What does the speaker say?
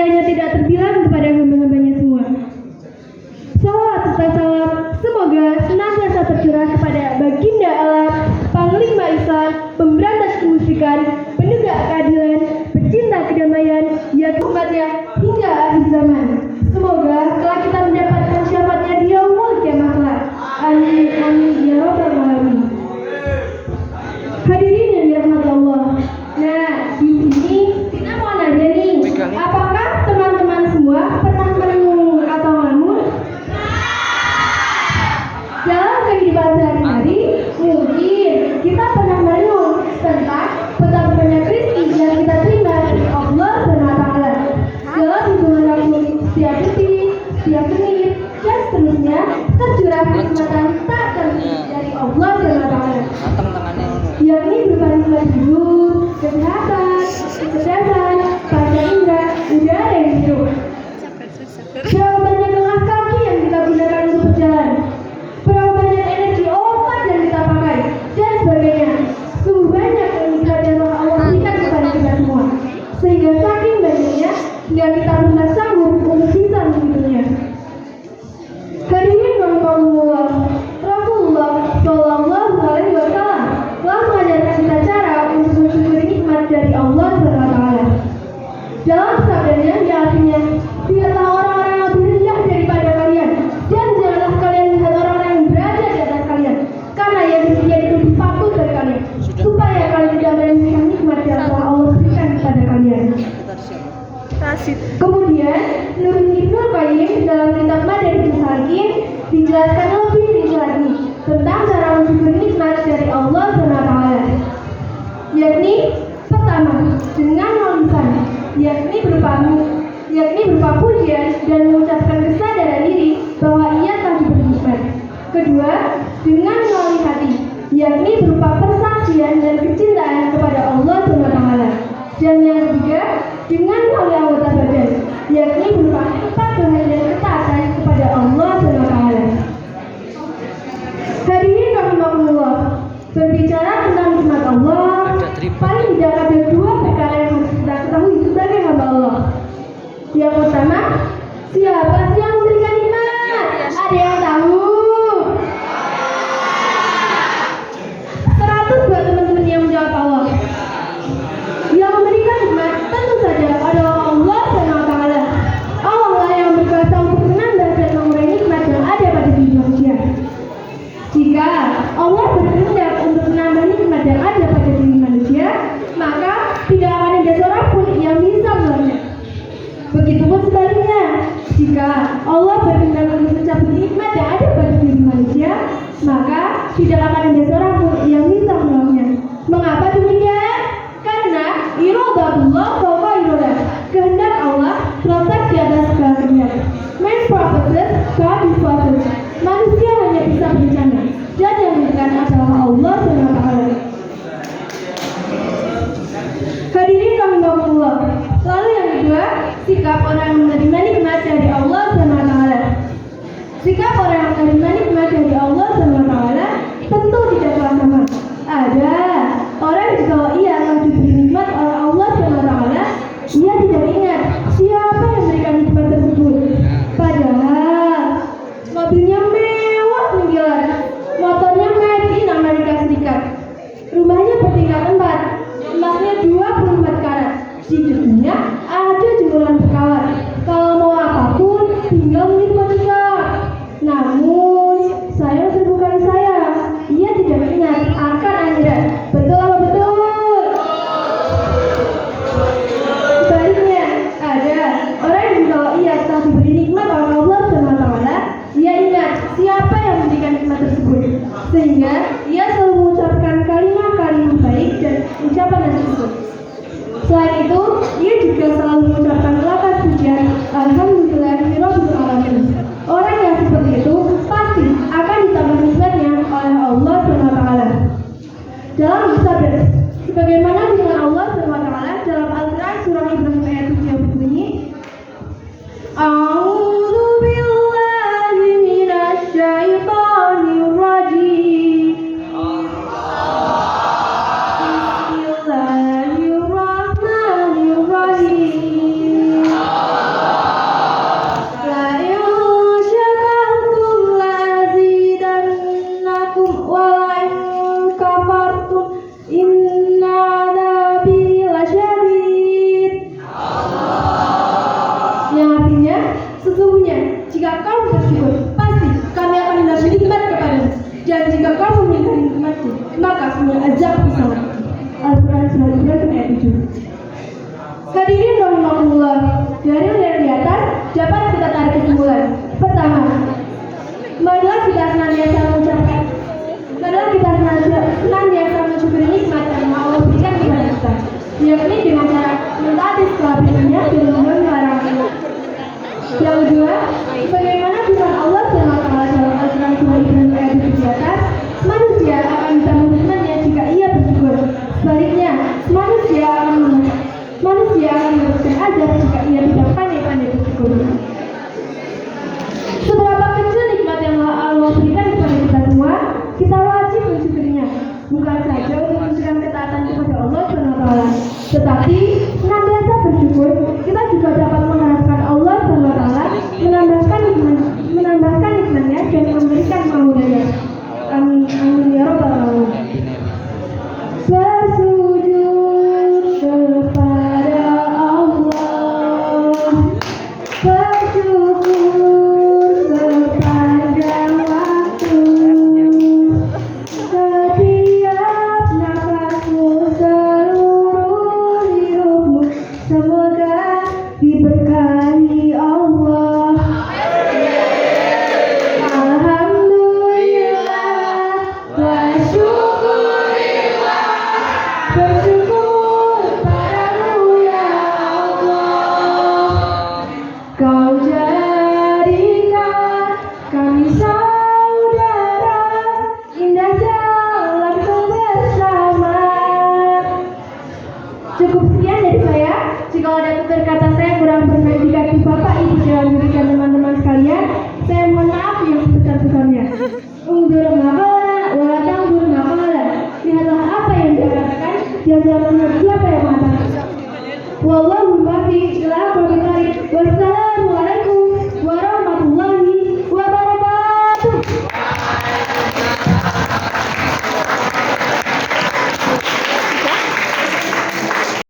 Kiranya tidak terbilang kepada hamba-hambanya semua. Salawat serta salam semoga senantiasa tercurah kepada Baginda Allah, Panglima Islam, pemberantas kemusyrikan, penegak keadilan, pecinta kedamaian, yang umatnya hingga akhir zaman. Semoga kelak kita mendapatkan syafaatnya di yaumul kiamah kelak. Amin amin ya rabbal alamin. Hadirin yang dirahmati Allah. Nah, di sini kita mau nanya nih, apakah teman-teman semua pernah merenung atau ngelamun? Dalam kehidupan sehari-hari, mungkin kita pernah merenung tentang betapa banyak rezeki yang kita terima dari Allah SWT. Dalam hidup waktu setiap detik, setiap menit, dan seterusnya tercurah kenikmatan tak terhenti dari Allah SWT. Yakni berupa nikmat hidup, kesehatan, kecerdasan, panca indera, udara yang hidup. Berapa banyak langkah kaki yang kita gunakan untuk berjalan, berapa banyak energi otak yang kita pakai, dan sebagainya. Sungguh banyak yang nikmat yang Allah berikan kepada kita semua, sehingga saking banyaknya hingga kita pun tak sanggup untuk bisa menghitungnya. Hadirin rahimahumullah, Rasulullah Shallallahu Alaihi Wasallam telah mengajarkan kita cara untuk mensyukuri nikmat dari Allah SWT. Dalam sabdanya, yang artinya, lihatlah orang-orang yang lebih rendah daripada kalian, dan janganlah kalian lihat orang-orang yang berada di atas kalian, karena yang demikian itu dipatut dari kalian, supaya kalian tidak meremehkan nikmat yang telah Allah berikan kepada kalian. Kemudian, Nurul Ibnul Qayyim dalam kitab Madarijus Salikin dijelaskan lebih rinci lagi tentang cara mensyukuri nikmat dari Allah SWT, yakni pertama dengan lisan, yakni berupa pujian dan mengucapkan kesadaran diri bahwa ia telah diberi nikmat. Kedua, dengan melalui hati, yakni berupa persaksian dan kecintaan kepada Allah SWT. Dan yang ketiga, dengan melalui anggota badan, yakni berupa kepatuhan dan ketaatan kepada Allah SWT. Hadirin rahimahumullah, berbicara tentang nikmat Allah, paling tidak ada dua perkara yang harus kita ketahui sebagai hamba Allah. Yang pertama, siapa sih yang memberikan nikmat? Ada yang tahu? 100 buat teman-teman yang menjawab Allah. Yang memberikan nikmat tentu saja adalah Allah SWT. Allah lah yang berkuasa untuk menambah dan mengurangi nikmat yang ada pada diri manusia. Jika Allah berkehendak untuk menambah nikmat yang ada pada diri manusia, maka tidak akan ada seorang pun yang bisa melawannya. Begitupun sebaliknya, jika Allah berkehendak untuk mencabut nikmat yang ada pada diri manusia, maka tidak akan ada seorang pun yang bisa melawannya. Mengapa demikian? Karena iradatullah fawqa iradah, kehendak Allah terletak di atas segala kehendak. Man proposes, God disposes. Manusia hanya bisa berencana, dan yang menentukan adalah Allah SWT. Hadirin rahimahumullah. Lalu yang kedua, sikap orang yang menerima nikmat dari Allah SWT. Sikap orang yang menerima nikmat dari Allah SWT tentu tidaklah sama. Ada orang yang kalau ia akan diberi nikmat oleh Allah SWT, ia tidak ingat siapa yang memberikan nikmat tersebut. Padahal mobilnya mewah menggilar, motornya made in Amerika Serikat, rumahnya bertingkat 4, emasnya 24 karat, di gedungnya ada jempolan berkawan. Kalau mau apapun tinggal menikmatinya. Namun saya bukan saya, ia tidak ingat akan akhirat. Betul apa betul? Sebaliknya, ada orang yang kalau ia telah diberi nikmat oleh Allah SWT, ia ingat siapa yang memberikan nikmat tersebut, sehingga ia selalu mengucapkan kalimat-kalimat baik dan ucapan tersebut. Selain itu, ia juga selalu mengucapkan lafaz pujian Alhamdulillahirabbil alamin. Orang yang seperti itu pasti akan ditambah nikmatnya oleh Allah SWT. Dalam sabda, sebagaimana dengan Allah SWT dalam Al-Quran surah Ibrahim ayat 7 berbunyi, A'udzu billahi minasy syaithanir rajim. Bismillahirrahmanirrahim. hari nikmatku, maka semua azab bersama. Al-Quran surah Ibrahim ayat 7. Hadirin rahimahullah, dari lihat di atas dapat kita tarik kesimpulan. Pertama, marilah kita senantiasa mensyukuri nikmat yang Allah berikan kepada kita, yakni dengan cara mentaati segala perintahnya dan menjauhi larangannya. Yang kedua, bagaimana firman Allah SWT dalam Al-Quran surah Ibrahim ayat 7 di atas, manusia akan ditambah nikmatnya jika ia bersyukur. Sebaliknya, manusia akan mendapatkan azab jika ia tidak pandai-pandai bersyukur. Seberapa kecil nikmat yang Allah berikan kepada kita semua, kita wajib mensyukurinya. Bukan saja untuk menunjukkan ketaatan kepada Allah SWT, tetapi senantiasa bersyukur, kita juga dapat mengharapkan Allah SWT menambahkan nikmatnya dan memberikan mahudanya. Amin, amin ya rabbal alamin. Bersujud kepada Allah, bersyukur sepanjang waktu, setiap nafasmu, seluruh hidupmu, semoga diberkahi Allah. Alhamdulillah wa syukurillah, bersyukur padamu ya Allah. Kau jadikan kami saudara, indah jalanku bersama. Cukup sekian dari saya. Jika ada tutur kata saya kurang berkenan di hati Bapak, Ibu, dan memberikan teman-teman sekalian, saya mohon maaf yang sebesar-besarnya. Undur maqala wa la tangdur maqala. Lihatlah apa yang dia katakan, dan jangan melihat siapa yang mengatakan. Wallahu muwaffiq ila aqwamit thoriq. Wassalam.